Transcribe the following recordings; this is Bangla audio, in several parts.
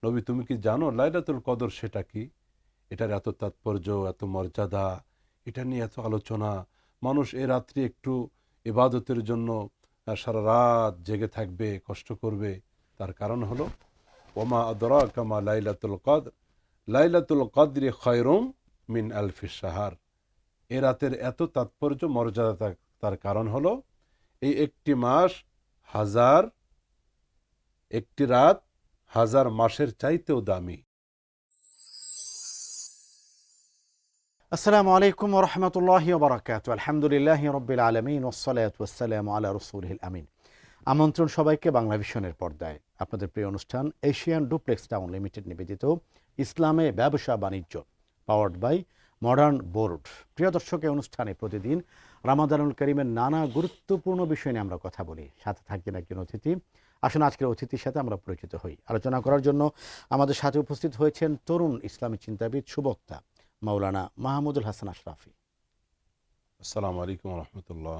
নবী তুমি কি জানো লাইলাতুল কদর সেটা কি? এটার এত তাৎপর্য, এত মর্যাদা, এটা নিয়ে এত আলোচনা। মানুষ এ রাত্রি একটু ইবাদতের জন্য সারা রাত জেগে থাকবে, কষ্ট করবে। তার কারণ হলো ওমা আদরাকা মা লাইলাতুল কদর, লাইলাতুল কদরি খায়রুম মিন আলফি শাহর। এ রাতের এত তাৎপর্য মর্যাদা, তার কারণ হলো এই একটি মাস হাজার, একটি রাত হাজার মাসের চাইতেও দামি। আসসালামু আলাইকুম ওয়া রাহমাতুল্লাহি ওয়া বারাকাতুহু। আলহামদুলিল্লাহি রাব্বিল আলামিন ওয়াস সালাতু ওয়াস সালামু আলা রাসূলিল আমিন। আমন্ত্রণ সবাইকে বাংলা ভিশনের পর্দায় আপনাদের প্রিয় অনুষ্ঠান এশিয়ান ডুপ্লেক্স টাউন লিমিটেড নিবেদিত ইসলামে ব্যবসা বাণিজ্য, পাওয়ার্ড বাই মডার্ন বোর্ড। প্রিয় দর্শক, এই অনুষ্ঠানে প্রতিদিন রামাদানুল কারীমের নানা গুরুত্বপূর্ণ বিষয় নিয়ে আমরা কথা বলি। সাথে থাকবেন একজন অতিথি। আসুন আজকের অতিথির সাথে আমরা পরিচিত হই। আলোচনা করার জন্য আমাদের সাথে উপস্থিত হয়েছেন তরুণ ইসলামী চিন্তাবিদ, সুবক্তা মাওলানা মাহমুদুল হাসান আশরাফি। আসসালামু আলাইকুম রহমতুল্লাহ।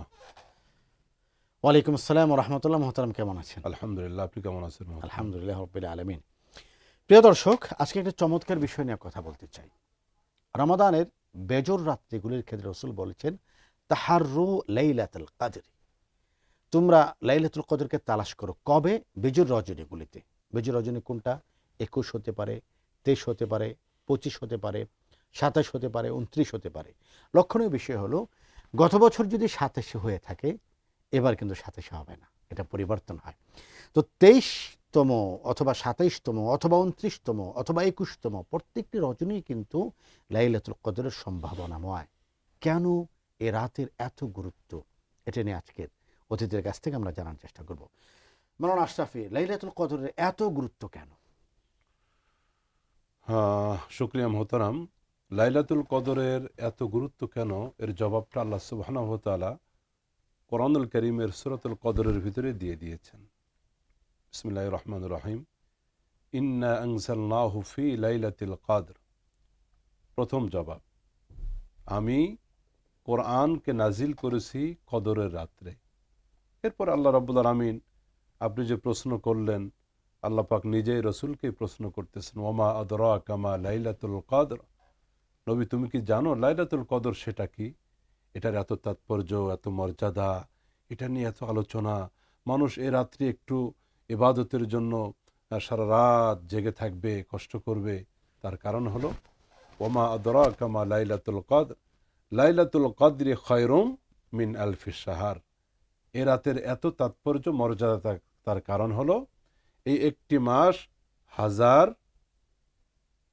ওয়ালাইকুম আসসালাম রহমতুল্লাহ। মোহতারাম, কেমন আছেন? আলহামদুলিল্লাহ, আপনি কেমন আছেন? আলহামদুলিল্লাহ রাব্বিল আলামিন। প্রিয় দর্শক, আজকে একটা চমৎকার বিষয় নিয়ে কথা বলতে চাই। রমাদানের বেজর রাত্রিগুলির ক্ষেত্রে রাসূল বলেছেন তাহাররু লাইলাতুল কদর, তোমরা লাইলাতুল কদরকে তালাশ করো। কবে? বেজর রজনীগুলিতে। বেজর রজনী কোনটা? 21 হতে পারে, 23 হতে পারে, 25 হতে পারে, 27 হতে পারে, 29 হতে পারে। লক্ষণীয় বিষয় হলো গত বছর যদি 27 হয়ে থাকে, এবার কিন্তু 27 হবে না, এটা পরিবর্তন হয়। তো 23তম অথবা 27তম অথবা 29তম অথবা 21তম প্রত্যেকটি রজনী কিন্তু লাইলাতুল কদরের সম্ভাবনাময়। কেন এ রাতের এত গুরুত্ব, এটা নিয়ে আজকের অতিথিদের কাছ থেকে আমরা জানার চেষ্টা করব। মাওলানা আশরাফি, লাইলাতুল কদরের এত গুরুত্ব কেন? শুকরিয়া মোহতারাম। লাইলাতুল কদরের এত গুরুত্ব কেন, এর জবাবটা আল্লাহ সুবহানাহু ওয়া তাআলা কোরআনুল কারীমের সূরাতুল কদরের ভিতরে দিয়ে দিয়েছেন। বিসমিল্লাহির রহমানির রহিম। ইন্না আনজালনাহু ফি লাইলাতিল কদর। প্রথম জবাব, আমি কোরআনকে নাজিল করেছি কদরের রাত্রে। এরপর আল্লাহ রাব্বুল আলামিন, আপনি যে প্রশ্ন করলেন, আল্লাহ পাক নিজেই রসুলকে প্রশ্ন করতেছেন, ওমা আদরাকা মা লাইলাতুল কদর, নবী তুমি কি জানো লাইলাতুল কদর সেটা কি? এটার এত তাৎপর্য, এত মর্যাদা, এটা নিয়ে এত আলোচনা। মানুষ এ রাত্রি একটু ইবাদতের জন্য সারা রাত জেগে থাকবে, কষ্ট করবে। তার কারণ হলো ওমা আদরাকা মা লাইলাতুল কদর, লাইলাতুল কদরি খায়রুম মিন আলফি শাহর। এ রাতের এত তাৎপর্য মর্যাদা, তার কারণ হলো এই একটি মাস হাজার,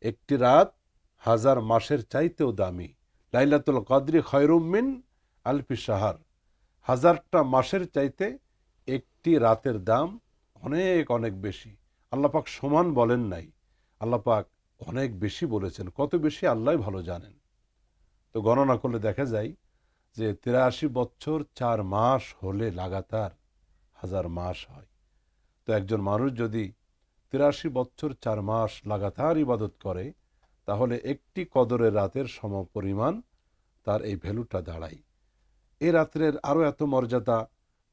একটি রাত হাজার মাসের চাইতেও দামি। লাইলাতুল কদরি খায়রুম মিন আলফি শাহর, হাজারটা মাসের চাইতে একটি রাতের দাম অনেক অনেক বেশি। আল্লাহ পাক সমান বলেন নাই, আল্লাহ পাক অনেক বেশি বলেছেন। কত বেশি আল্লাহ ভালো জানেন। তো গণনা করলে দেখা যায় যে 83 বছর 4 মাস হলে লাগাতার হাজার মাস হয়। তো একজন মানুষ যদি 83 বছর 4 মাস লাগাতার ইবাদত করে, তাহলে একটি কদরের রাতের সমপরিমাণ তার এই ভ্যালুটা দাঁড়ায়। এই রাত্রের আরও এত মর্যাদা,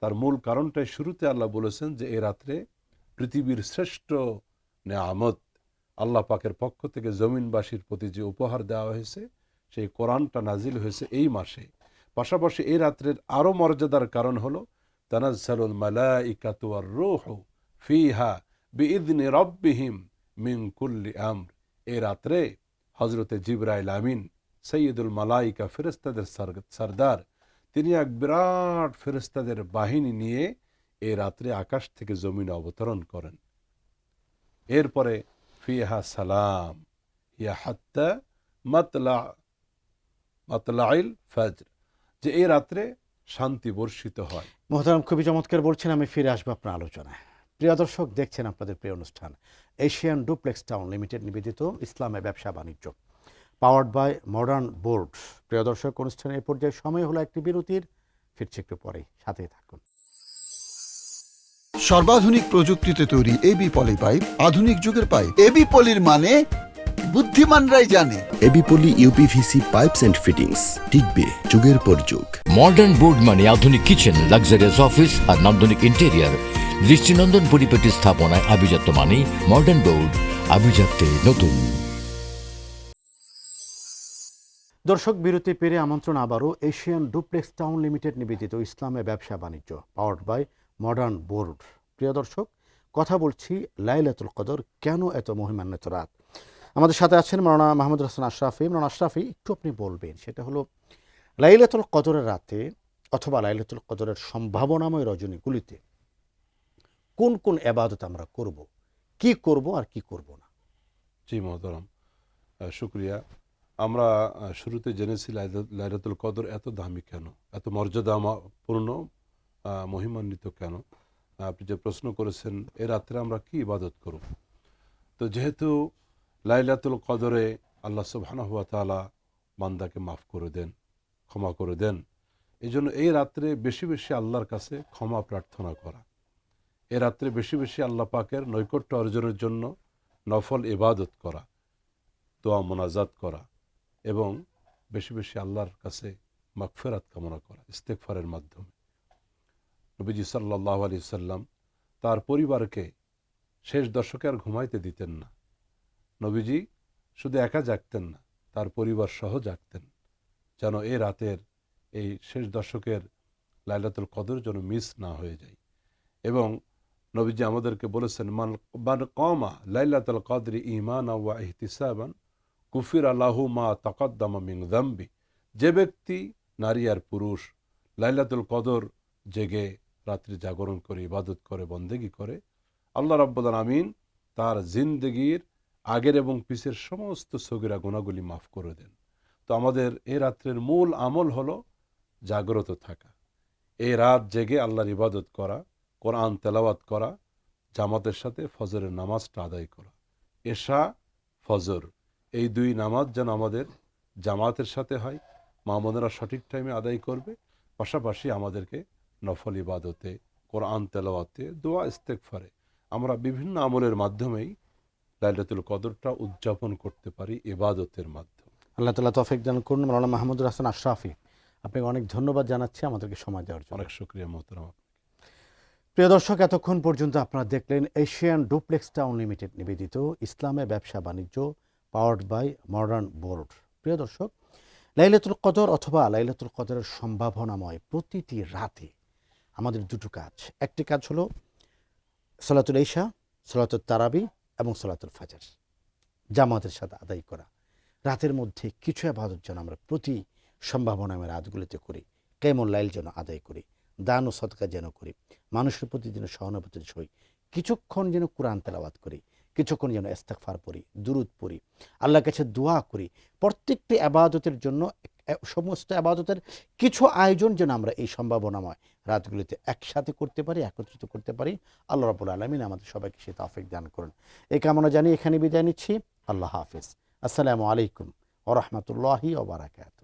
তার মূল কারণটাই শুরুতে আল্লাহ বলেছেন যে এই রাত্রে পৃথিবীর শ্রেষ্ঠ নেয়ামত আল্লাহ পাকের পক্ষ থেকে জমিনবাসীর প্রতি যে উপহার দেওয়া হয়েছে, সেই কোরআনটা নাজিল হয়েছে এই মাসে। পাশাপাশি এই রাত্রের আরও মর্যাদার কারণ হলো তানাজ্জালুল মালাইকাতু ওয়ার রূহু ফিহা বিইذনি রাব্বিহিম মিন কুল্লি আমর। এই রাত্রে হযরতে জিবরাইল আমিন, সৈয়দুল মালাইকা, ফেরেশতাদের সরদার, তিনি এক বিরাট ফেরেশতাদের বাহিনী নিয়ে এই রাত্রে আকাশ থেকে জমিনে অবতরণ করেন। এরপরে ফিহা সালাম ইয়া হাত্তা মাতলাইল ফজর, যে এই রাত্রে শান্তি বর্ষিত হয়। মোহতারাম, খুবই চমৎকার বলছেন। আমি ফিরে আসবো আপনার আলোচনায়। প্রিয় দর্শক, দেখছেন আপনাদের প্রিয় অনুষ্ঠান এশিয়ান ডুপ্লেক্স টাউন লিমিটেড নিবেদিত ইসলামে ব্যবসা বাণিজ্য, পাওয়ার্ড বাই মডার্ন বোর্ড। প্রিয় দর্শক, অনুষ্ঠানের এই পর্যায়ে সময় হলো একটি বিরতির। ফিরছে একটু পরেই, সাথেই থাকুন। সর্বাধুনিক প্রযুক্তিতে তৈরি এবি পলি পাইপ, আধুনিক যুগের পাইপ। এবি পলির মানে বুদ্ধিমানরাই জানে। AB poly UPVC pipes and fittings, টিকবে যুগের পর যুগ। মডার্ন বোর্ড মানে আধুনিক কিচেন, লাক্সারিয়াস অফিস আর নান্দনিক ইন্টেরিয়ার। দৃষ্টিনন্দন পরিপাটি স্থাপনায় আভিজাত্য মানেই মডার্ন বোর্ড। আভিজাত্যে নতুন। দর্শক, বিরতি পেরে আমন্ত্রণ আবারও এশিয়ান ডুপ্লেক্স টাউন লিমিটেড নিবেদিত ইসলামে ব্যবসা বাণিজ্য, পাওয়ার্ড বাই মডার্ন বোর্ড। প্রিয় দর্শক, কথা বলছি লাইলাতুল কদর কেন এত মহিমান্বিত রাত। আমাদের সাথে আছেন মাওলানা মাহমুদুল হাসান আশরাফি। মাওলানা আশরাফি, একটু আপনি বলবেন, সেটা হলো লাইলাতুল কদরের রাতে অথবা লাইলাতুল কদরের সম্ভাবনাময় রজনীগুলিতে কোন কোন ইবাদত আমরা করব, কি করব আর কি করব না? জি মোহতারাম, শুক্রিয়া। আমরা শুরুতে জেনেছি লাইলাতুল কদর এত দামি কেন, এত মর্যাদাপূর্ণ, মহিমান্বিত কেন। আপনি যে প্রশ্ন করেছেন, এ রাত্রে আমরা কি ইবাদত করব। তো যেহেতু লাইলাতুল কদরে আল্লাহ সুবহানাহু ওয়া তাআলা বান্দাকে মাফ করে দেন, ক্ষমা করে দেন, এই জন্য এই রাত্রে বেশি বেশি আল্লাহর কাছে ক্ষমা প্রার্থনা করা, এ রাত্রে বেশি বেশি আল্লাহ পাকের নৈকট্য অর্জনের জন্য নফল ইবাদত করা, দোয়া মোনাজাত করা এবং বেশি বেশি আল্লাহর কাছে মাগফিরাত কামনা করা ইস্তেগফারের মাধ্যমে। নবীজি সাল্লাল্লাহু আলাইহি সাল্লাম তার পরিবারকে শেষ দশকে আর ঘুমাইতে দিতেন না। নবীজি শুধু একা জাগতেন না, তার পরিবার সহ জাগতেন, যেন এই রাতের এই শেষ দশকের লাইলাতুল কদর যেন মিস না হয়ে যায়। এবং নবীজি আমাদেরকে বলেছেন, মান কামা লাইলাতুল কদরি ঈমানান ওয়া ইহতিসাবান কুফিরা লাহু মা তাকাদ্দামা মিন যামবি। যে ব্যক্তি, নারী আর পুরুষ, লাইলাতুল কদর জেগে রাত্রি জাগরণ করে ইবাদত করে বন্দেগী করে, আল্লাহ রাব্বুল আমিন তার জিন্দেগির আগের এবং পিছের সমস্ত সগীরা গুনাহগুলি মাফ করে দেন। তো আমাদের এই রাত্রের মূল আমল হলো জাগ্রত থাকা, এই রাত জেগে আল্লাহর ইবাদত করা, কোরআন তেলাওয়াত করা, জামাতের সাথে ফজরের নামাজটা আদায় করা। এশা ফজর এই দুই নামাজ যেন আমাদের জামাতের সাথে হয়, মা বোনেরা সঠিক টাইমে আদায় করবে। পাশাপাশি আমাদেরকে নফল ইবাদতে, কোরআন তেলাওয়াতে, দোয়া ইস্তেগফারে আমরা বিভিন্ন আমলের মাধ্যমেই লাইলাতুল কদরটা উদযাপন করতে পারি ইবাদতের মাধ্যমে। আল্লাহ তাআলা তৌফিক দান করুন। মাওলানা মাহমুদুল হাসান আশরাফি, আপনাকে অনেক ধন্যবাদ জানাচ্ছি আমাদেরকে সময় দেওয়ার জন্য। অনেক শুকরিয়া মোহতারাম। প্রিয় দর্শক, এতক্ষণ পর্যন্ত আপনারা দেখলেন এশিয়ান ডুপ্লেক্স টাউন লিমিটেড নিবেদিত ইসলামে ব্যবসা বাণিজ্য, পাওয়ার্ড বাই মডার্ন বোর্ড। প্রিয় দর্শক, লাইলাতুল কদর অথবা লাইলাতুল কদরের সম্ভাবনাময় প্রতিটি রাতে আমাদের দুটো কাজ। একটি কাজ হলো সালাতুল ইশা, সালাতুল তারাবি এবং সালাতুল ফাজর জামাতের সাথে আদায় করা। রাতের মধ্যে কিছু ইবাদত যেন আমরা প্রতি সম্ভাবনাময় রাতগুলিতে করি, কিয়ামুল লাইল যেন আদায় করি, দান ও সদকা যেন করি, মানুষের প্রতি যেন সহানুভূতির সই, কিছুক্ষণ যেন কোরআন তেলাওয়াত করি, কিছুক্ষণ যেন ইস্তেগফার পড়ি, দুরূদ পড়ি, আল্লাহর কাছে দোয়া করি। প্রত্যেকটি ইবাদতের জন্য, সমস্ত ইবাদতের কিছু আয়োজন যেন আমরা এই সম্ভাবনাময় রাতগুলিতে একসাথে করতে পারি, একত্রিত করতে পারি। আল্লাহ রাব্বুল আলামিন আমাদের সবাইকে সে তৌফিক দান করুন। এই কামনা জানিয়ে এখানে বিদায় নিচ্ছি। আল্লাহ হাফেজ। আসসালামু আলাইকুম ওয়া রাহমাতুল্লাহি ওয়া বারাকাতুহু।